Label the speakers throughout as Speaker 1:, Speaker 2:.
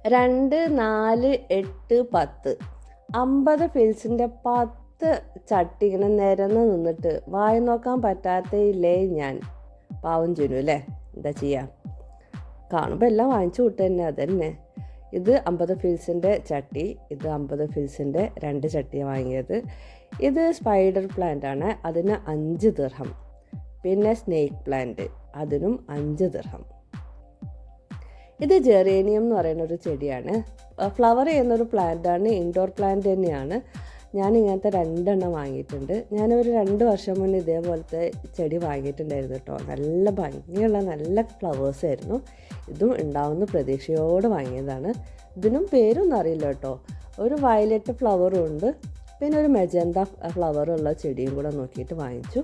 Speaker 1: 2, 4, 8, 10 50 ഫിൽസിൻ്റെ 10 ചട്ടി ഇങ്ങനെ നിരന്ന് നിന്നിട്ട് വായി നോക്കാൻ പറ്റാത്തയില്ലേ ഞാൻ. പാവം ചുരു അല്ലേ, എന്താ ചെയ്യുക, കാണുമ്പോൾ എല്ലാം വാങ്ങിച്ചു കൂട്ടുക തന്നെ. അതന്നെ, ഇത് 50 ഫിൽസിൻ്റെ ചട്ടി, ഇത് 50 ഫിൽസിൻ്റെ 2 ചട്ടിയാണ് വാങ്ങിയത്. ഇത് സ്പൈഡർ പ്ലാന്റ് ആണ്, അതിന് 5 ദിർഹം. പിന്നെ സ്നേക്ക് പ്ലാന്റ്, അതിനും 5 ദിർഹം. ഇത് ജെറേനിയം എന്ന് പറയുന്ന ഒരു ചെടിയാണ്, ഫ്ലവർ ചെയ്യുന്നൊരു പ്ലാന്റാണ്, ഇൻഡോർ പ്ലാന്റ് തന്നെയാണ്. ഞാൻ ഇങ്ങനത്തെ 2 എണ്ണം വാങ്ങിയിട്ടുണ്ട്. ഞാനൊരു 2 വർഷം മുന്നേ ഇതേപോലത്തെ ചെടി വാങ്ങിയിട്ടുണ്ടായിരുന്നു കേട്ടോ. നല്ല ഭംഗിയുള്ള നല്ല ഫ്ലവേഴ്സ് ആയിരുന്നു. ഇതും ഉണ്ടാവുന്ന പ്രതീക്ഷയോട് വാങ്ങിയതാണ്. ഇതിനും പേരൊന്നും അറിയില്ല കേട്ടോ. ഒരു വയലറ്റ് ഫ്ലവറും ഉണ്ട്, പിന്നെ ഒരു മെജന്ത ഫ്ലവറുള്ള ചെടിയും കൂടെ നോക്കിയിട്ട് വാങ്ങിച്ചു.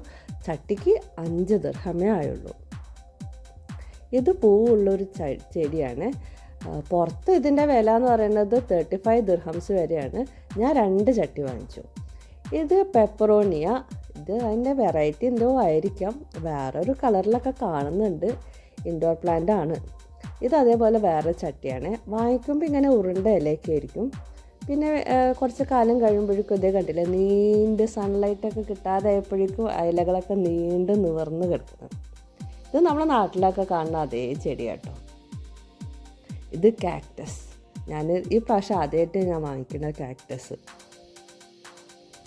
Speaker 1: ചട്ടിക്ക് 5 ദിർഹമേ ആയുള്ളൂ. ഇത് പൂവുള്ളൊരു ചെടിയാണ്. പുറത്ത് ഇതിൻ്റെ വില എന്ന് പറയുന്നത് 35 ദിർഹംസ് വരെയാണ്. ഞാൻ 2 ചട്ടി വാങ്ങിച്ചു. ഇത് പെപ്പറോണിയ, ഇത് അതിൻ്റെ വെറൈറ്റി എന്തോ ആയിരിക്കാം, വേറൊരു കളറിലൊക്കെ കാണുന്നുണ്ട്. ഇൻഡോർ പ്ലാന്റ് ആണ്. ഇത് അതേപോലെ വേറെ ചട്ടിയാണ്. വാങ്ങിക്കുമ്പോൾ ഇങ്ങനെ ഉരുണ്ട ഇലയൊക്കെ ആയിരിക്കും. പിന്നെ കുറച്ച് കാലം കഴിയുമ്പോഴേക്കും ഇതേ കണ്ടില്ലേ, നീണ്ട് സൺലൈറ്റൊക്കെ കിട്ടാതായപ്പോഴേക്കും ഇലകളൊക്കെ നീണ്ട് നിവർന്ന് കിടക്കുന്നത്. ഇത് നമ്മുടെ നാട്ടിലൊക്കെ കാണുന്ന അതേ ചെടി കേട്ടോ. ഇത് കാക്ടസ്, ഞാൻ ഈ പ്രാവശ്യം ആദ്യമായിട്ട് ഞാൻ വാങ്ങിക്കുന്ന കാക്ടസ്.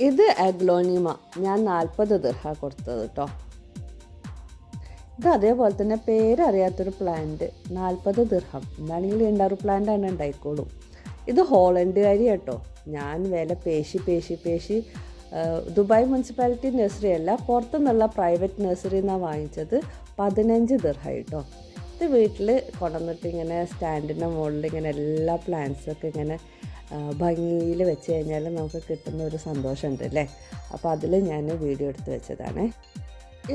Speaker 1: ഇത് അഗ്ലോണിമ, ഞാൻ 40 ദിർഹ കൊടുത്തത് കേട്ടോ. ഇത് അതേപോലെ തന്നെ പേരറിയാത്തൊരു പ്ലാന്റ്, 40 ദിർഹം. എന്താണെങ്കിലും ഇൻഡോർ പ്ലാന്റ് ആണ്, ഉണ്ടായിക്കോളും. ഇത് ഹോളണ്ടുകാരി കേട്ടോ. ഞാൻ വില പേശി ദുബായ് മുനിസിപ്പാലിറ്റി നഴ്സറി അല്ല, പുറത്തുനിന്നുള്ള പ്രൈവറ്റ് നഴ്സറി എന്നാണ് വാങ്ങിച്ചത്. 15 ദിർഹ കേട്ടോ. ഇത് വീട്ടിൽ കൊണ്ടുവന്നിട്ട് ഇങ്ങനെ സ്റ്റാൻഡിൻ്റെ മുകളിൽ ഇങ്ങനെ എല്ലാ പ്ലാന്റ്സൊക്കെ ഇങ്ങനെ ഭംഗിയിൽ വെച്ച് കഴിഞ്ഞാൽ നമുക്ക് കിട്ടുന്ന ഒരു സന്തോഷമുണ്ട് അല്ലേ. അപ്പോൾ അതിൽ ഞാൻ വീഡിയോ എടുത്ത് വെച്ചതാണ്.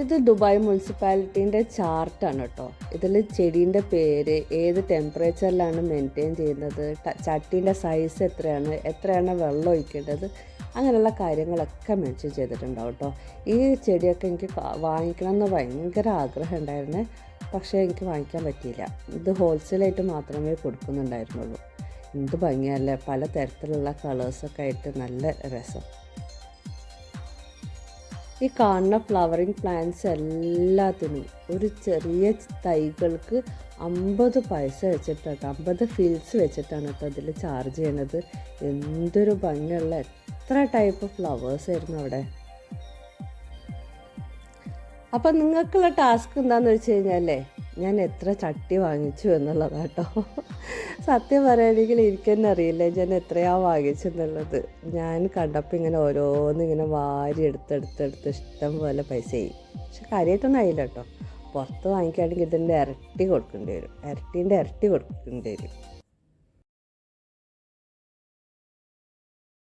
Speaker 1: ഇത് ദുബായ് മുനിസിപ്പാലിറ്റീൻ്റെ ചാർട്ടാണ് കേട്ടോ. ഇതിൽ ചെടീൻ്റെ പേര്, ഏത് ടെമ്പറേച്ചറിലാണ് മെയിൻറ്റെയിൻ ചെയ്യുന്നത്, ചട്ടീൻ്റെ സൈസ് എത്രയാണ് വെള്ളം ഒഴിക്കേണ്ടത്, അങ്ങനെയുള്ള കാര്യങ്ങളൊക്കെ മെൻഷൻ ചെയ്തിട്ടുണ്ടാവും കേട്ടോ. ഈ ചെടിയൊക്കെ എനിക്ക് വാങ്ങിക്കണം എന്ന് ഭയങ്കര ആഗ്രഹം ഉണ്ടായിരുന്നേ, പക്ഷേ എനിക്ക് വാങ്ങിക്കാൻ പറ്റിയില്ല. ഇത് ഹോൾസെയിലായിട്ട് മാത്രമേ കൊടുക്കുന്നുണ്ടായിരുന്നുള്ളൂ. എന്ത് ഭംഗിയല്ലേ, പല തരത്തിലുള്ള കളേഴ്സൊക്കെ ആയിട്ട് നല്ല രസം. ഈ കാണുന്ന ഫ്ലവറിങ് പ്ലാന്റ്സ് എല്ലാത്തിനും ഒരു ചെറിയ തൈകൾക്ക് 50 പൈസ വെച്ചിട്ടാണ്, 50 ഫിൽസ് വെച്ചിട്ടാണ് കേട്ടോ ഇതിൽ ചാർജ് ചെയ്യണത്. എന്തൊരു ഭംഗിയുള്ള എത്ര ടൈപ്പ് ഫ്ലവേഴ്സ് ആയിരുന്നു അവിടെ. അപ്പം നിങ്ങൾക്കുള്ള ടാസ്ക് എന്താണെന്ന് വെച്ച് കഴിഞ്ഞാലേ, ഞാൻ എത്ര ചട്ടി വാങ്ങിച്ചു എന്നുള്ളതാണ് കേട്ടോ. സത്യം പറയുകയാണെങ്കിൽ എനിക്ക് തന്നെ അറിയില്ല ഞാൻ എത്രയാണ് വാങ്ങിച്ചെന്നുള്ളത്. ഞാൻ കണ്ടപ്പോൾ ഇങ്ങനെ ഓരോന്നിങ്ങനെ വാരി എടുത്തെടുത്ത് ഇഷ്ടം പോലെ പൈസയായി. പക്ഷെ കാര്യമായിട്ടൊന്നും ആയില്ല കേട്ടോ. പുറത്ത് വാങ്ങിക്കുകയാണെങ്കിൽ ഇതിൻ്റെ ഇരട്ടി കൊടുക്കേണ്ടി വരും, ഇരട്ടി കൊടുക്കേണ്ടി വരും.